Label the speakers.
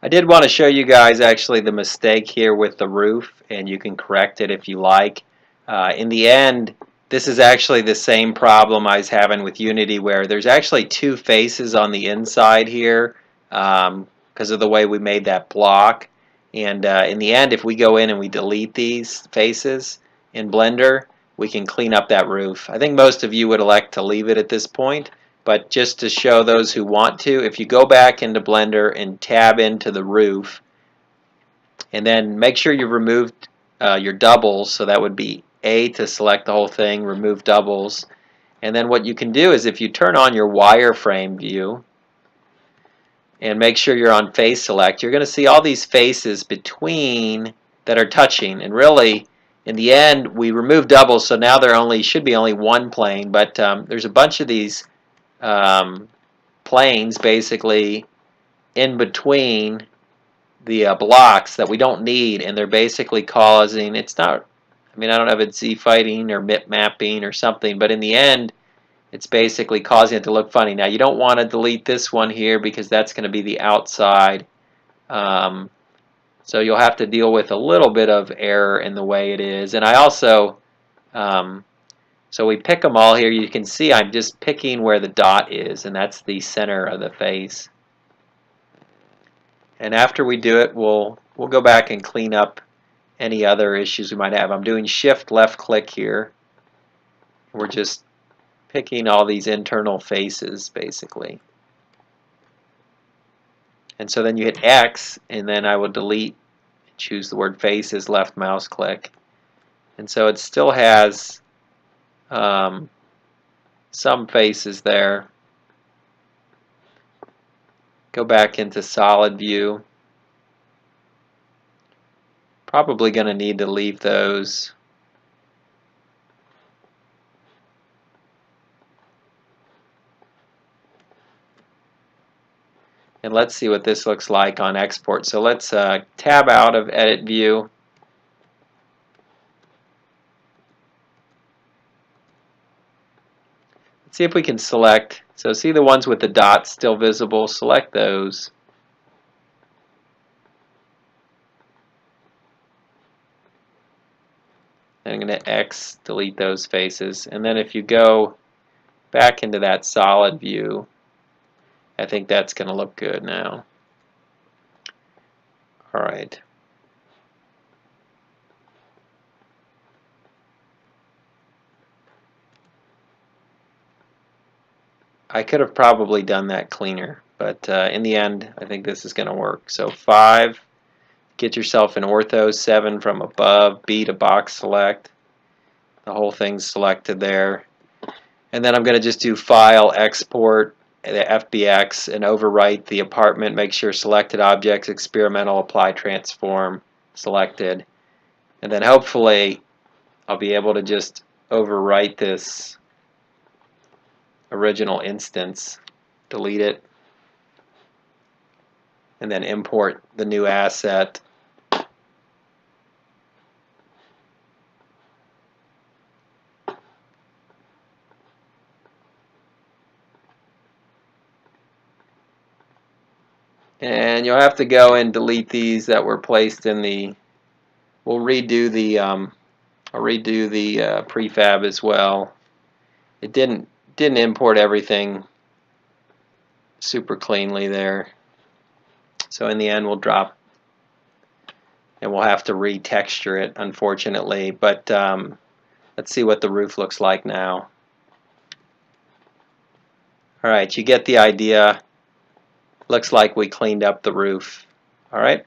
Speaker 1: I did want to show you guys actually the mistake here with the roof, and you can correct it if you like. In the end, this is actually the same problem I was having with Unity, where there's actually two faces on the inside here because of the way we made that block. And in the end, if we go in and we delete these faces in Blender, we can clean up that roof. I think most of you would elect to leave it at this point. But just to show those who want to, if you go back into Blender and tab into the roof, and then make sure you removed your doubles, so that would be A to select the whole thing, remove doubles. And then what you can do is if you turn on your wireframe view and make sure you're on face select, you're going to see all these faces between that are touching. And really, in the end, we remove doubles, so now there should be only one plane, but there's a bunch of these planes basically in between the blocks that we don't need, and they're basically causing, it's not, I mean, I don't know if it's z-fighting or mip mapping or something, but in the end it's basically causing it to look funny. Now you don't want to delete this one here because that's going to be the outside, so you'll have to deal with a little bit of error in the way it is. And I also so we pick them all here. You can see I'm just picking where the dot is, and that's the center of the face. And after we do it, we'll go back and clean up any other issues we might have. I'm doing shift left click here. We're just picking all these internal faces basically. And so then you hit X, and then I will delete, choose the word faces, left mouse click. And so it still has some faces there. Go back into solid view. Probably going to need to leave those. And let's see what this looks like on export. So let's tab out of edit view. Let's see if we can select, so see the ones with the dots still visible, select those. And I'm going to X, delete those faces. And then if you go back into that solid view, I think that's going to look good now. All right. I could have probably done that cleaner, but in the end, I think this is going to work. So 5, get yourself an ortho, 7 from above, B to box select. The whole thing's selected there. And then I'm going to just do File, Export, the FBX, and overwrite the apartment. Make sure selected objects, experimental, apply transform, selected. And then hopefully I'll be able to just overwrite this original instance, delete it, and then import the new asset. And you'll have to go and delete these that were placed in the, we'll redo the, I'll redo the prefab as well. It didn't import everything super cleanly there. So in the end we'll drop, and we'll have to retexture it unfortunately, but let's see what the roof looks like now. Alright, you get the idea. Looks like we cleaned up the roof. Alright.